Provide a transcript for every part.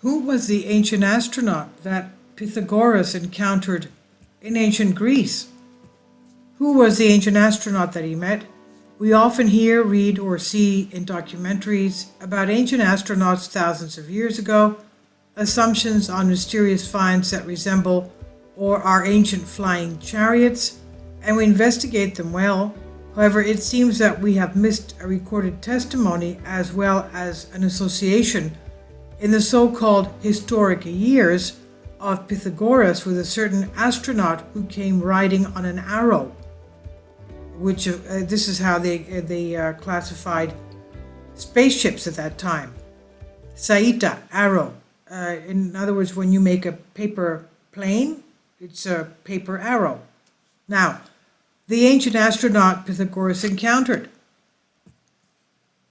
Who was the ancient astronaut that Pythagoras encountered in ancient Greece? Who was the ancient astronaut that he met? We often hear, read, or see in documentaries about ancient astronauts thousands of years ago, assumptions on mysterious finds that resemble or are ancient flying chariots, and we investigate them well. However, it seems that we have missed a recorded testimony as well as an association in the so-called historic years of Pythagoras with a certain astronaut who came riding on an arrow, which this is how they classified spaceships at that time. Saita, arrow. In other words, when you make a paper plane, it's a paper arrow. Now, the ancient astronaut Pythagoras encountered.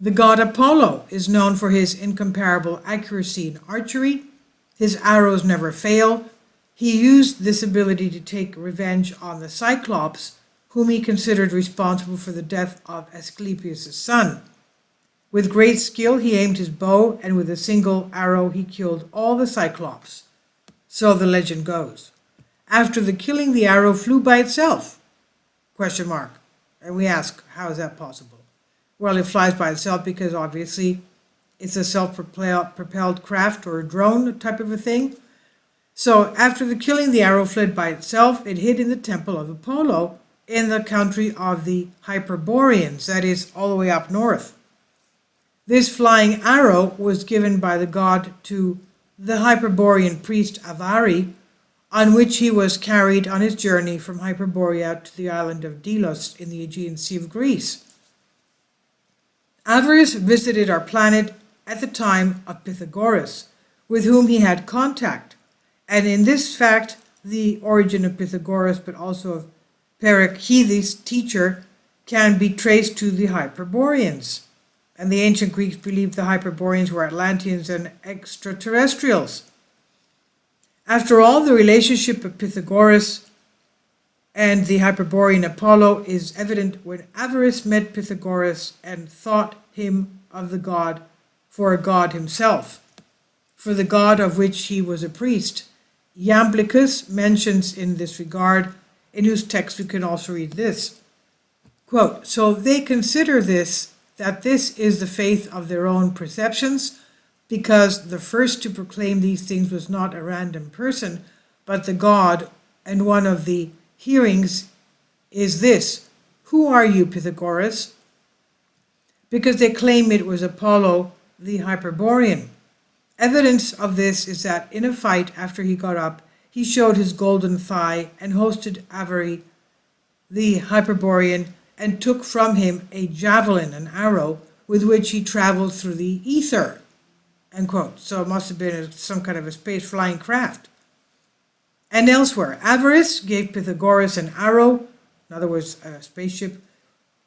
The god Apollo is known for his incomparable accuracy in archery. His arrows never fail. He used this ability to take revenge on the Cyclops, whom he considered responsible for the death of Asclepius' son. With great skill, he aimed his bow, and with a single arrow, he killed all the Cyclops. So the legend goes. After the killing, the arrow flew by itself? ? And we ask, how is that possible? Well, it flies by itself because obviously it's a self-propelled craft or a drone type of a thing. So after the killing, the arrow fled by itself. It hid in the temple of Apollo in the country of the Hyperboreans, that is, all the way up north. This flying arrow was given by the god to the Hyperborean priest Avarice, on which he was carried on his journey from Hyperborea to the island of Delos in the Aegean Sea of Greece. Avarice visited our planet at the time of Pythagoras, with whom he had contact, and in this fact, the origin of Pythagoras, but also of Pericles' teacher, can be traced to the Hyperboreans. And the ancient Greeks believed the Hyperboreans were Atlanteans and extraterrestrials. After all, the relationship of Pythagoras and the Hyperborean Apollo is evident when Avarice met Pythagoras and thought him of the god for a god himself, for the god of which he was a priest. Iamblichus mentions in this regard, in whose text we can also read this. Quote, so they consider that this is the faith of their own perceptions, because the first to proclaim these things was not a random person, but the god, and one of the hearings is this, who are you, Pythagoras? Because they claim it was Apollo the Hyperborean. Evidence of this is that in a fight after he got up, he showed his golden thigh and hosted Avarice the Hyperborean and took from him a javelin, an arrow, with which he traveled through the ether. End quote. So it must have been some kind of a space flying craft. And elsewhere, Avarice gave Pythagoras an arrow, in other words, a spaceship,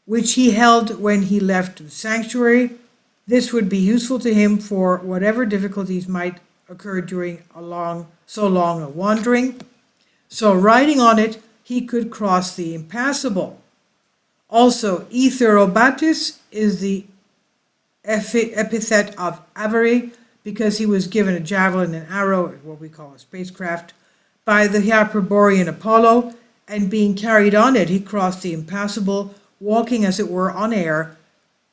which he held when he left the sanctuary. This would be useful to him for whatever difficulties might occur during so long a wandering. So riding on it, he could cross the impassable. Also, Aetherobatus is the epithet of Avarice because he was given a javelin and arrow, what we call a spacecraft, by the Hyperborean Apollo, and being carried on it, he crossed the impassable, walking as it were on air,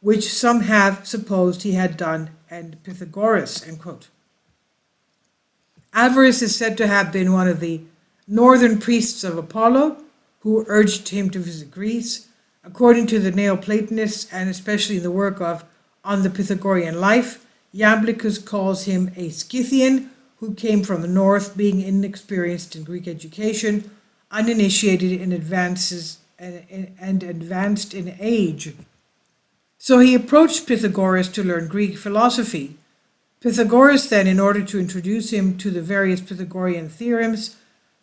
which some have supposed he had done, and Pythagoras, end quote. Avarice is said to have been one of the northern priests of Apollo, who urged him to visit Greece. According to the Neoplatonists, and especially the work of On the Pythagorean Life, Iamblichus calls him a Scythian who came from the north, being inexperienced in Greek education, uninitiated in advances and advanced in age. So he approached Pythagoras to learn Greek philosophy. Pythagoras then, in order to introduce him to the various Pythagorean theorems,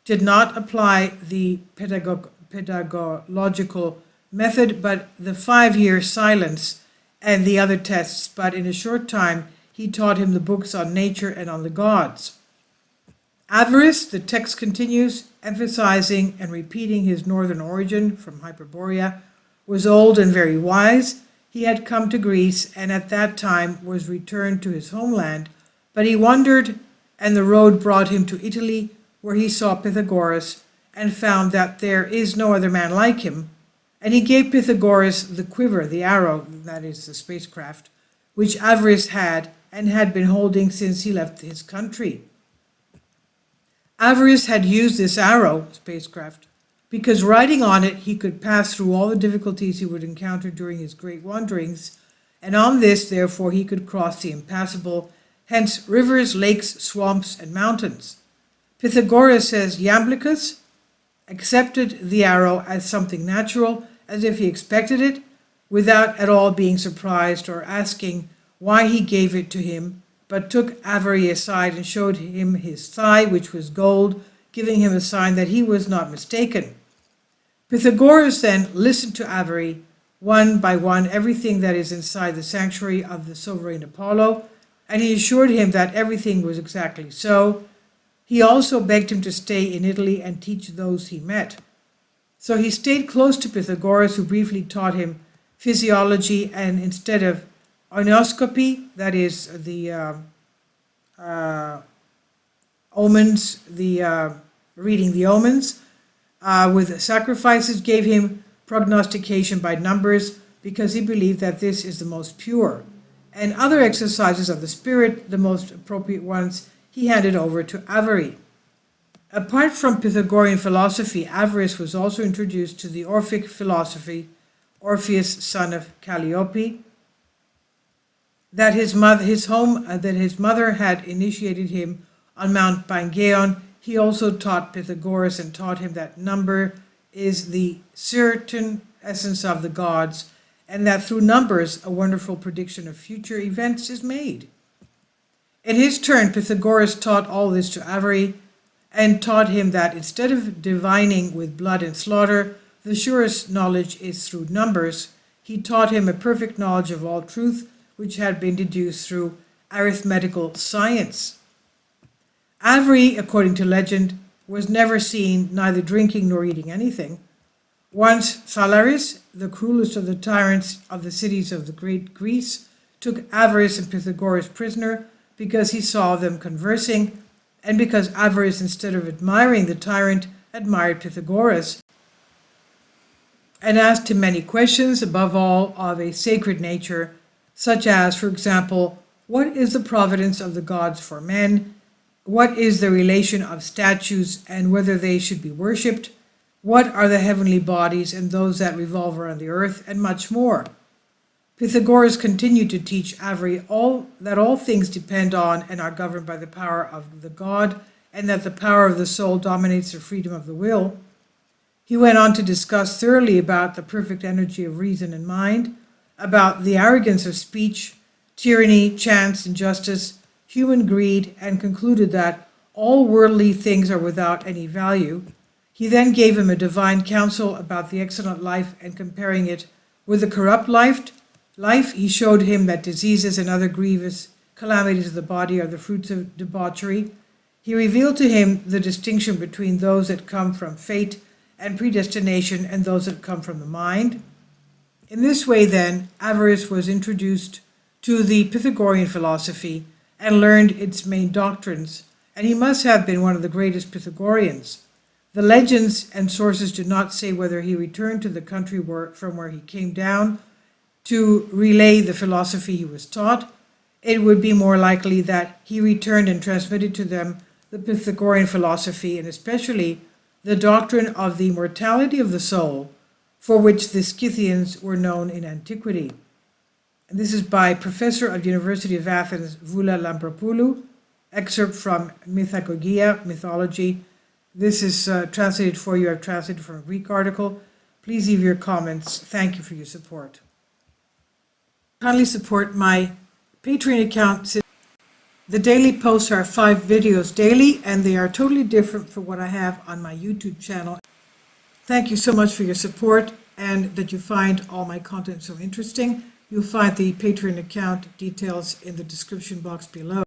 did not apply the pedagogical method, but the 5-year silence and the other tests, but in a short time he taught him the books on nature and on the gods. Avarice, the text continues, emphasizing and repeating his northern origin from Hyperborea, was old and very wise. He had come to Greece and at that time was returned to his homeland, but he wondered and the road brought him to Italy, where he saw Pythagoras and found that there is no other man like him. And he gave Pythagoras the quiver, the arrow, that is the spacecraft, which Avarice had and had been holding since he left his country. Avarice had used this arrow, spacecraft, because riding on it he could pass through all the difficulties he would encounter during his great wanderings, and on this, therefore, he could cross the impassable, hence rivers, lakes, swamps, and mountains. Pythagoras says Iamblichus accepted the arrow as something natural, as if he expected it, without at all being surprised or asking why he gave it to him, but took Avarice aside and showed him his thigh, which was gold, giving him a sign that he was not mistaken. Pythagoras then listened to Avarice, one by one, everything that is inside the sanctuary of the sovereign Apollo, and he assured him that everything was exactly so. He also begged him to stay in Italy and teach those he met. So he stayed close to Pythagoras, who briefly taught him physiology, and instead of oinoscopy, that is the omens, reading the omens, with sacrifices, gave him prognostication by numbers, because he believed that this is the most pure. And other exercises of the spirit, the most appropriate ones, he handed over to Avarice. Apart from Pythagorean philosophy, Avarice was also introduced to the Orphic philosophy, Orpheus, son of Calliope, that his mother had initiated him on Mount Pangaeon. He also taught Pythagoras and taught him that number is the certain essence of the gods, and that through numbers a wonderful prediction of future events is made. In his turn, Pythagoras taught all this to Avarice, and taught him that instead of divining with blood and slaughter, the surest knowledge is through numbers. He taught him a perfect knowledge of all truth, which had been deduced through arithmetical science. Avarice, according to legend, was never seen neither drinking nor eating anything. Once Varice, the cruelest of the tyrants of the cities of the great Greece, took Avarice and Pythagoras prisoner because he saw them conversing, and because Avarice, instead of admiring the tyrant, admired Pythagoras, and asked him many questions, above all of a sacred nature, such as, for example, what is the providence of the gods for men? What is the relation of statues and whether they should be worshipped? What are the heavenly bodies and those that revolve around the earth? And much more. Pythagoras continued to teach Avarice that all things depend on and are governed by the power of the God, and that the power of the soul dominates the freedom of the will. He went on to discuss thoroughly about the perfect energy of reason and mind, about the arrogance of speech, tyranny, chance, injustice, human greed, and concluded that all worldly things are without any value. He then gave him a divine counsel about the excellent life and comparing it with the corrupt life. He showed him that diseases and other grievous calamities of the body are the fruits of debauchery. He revealed to him the distinction between those that come from fate and predestination and those that come from the mind. In this way, then, Avarice was introduced to the Pythagorean philosophy and learned its main doctrines, and he must have been one of the greatest Pythagoreans. The legends and sources do not say whether he returned to the country from where he came down to relay the philosophy he was taught. It would be more likely that he returned and transmitted to them the Pythagorean philosophy, and especially the doctrine of the immortality of the soul, for which the Scythians were known in antiquity. And this is by Professor of the University of Athens, Voula Lampropoulou, excerpt from Mythagogia, Mythology. This is translated for you. I've translated from a Greek article. Please leave your comments. Thank you for your support. Kindly support my Patreon account. The daily posts are 5 videos daily, and they are totally different from what I have on my YouTube channel. Thank you so much for your support and that you find all my content so interesting. You'll find the Patreon account details in the description box below.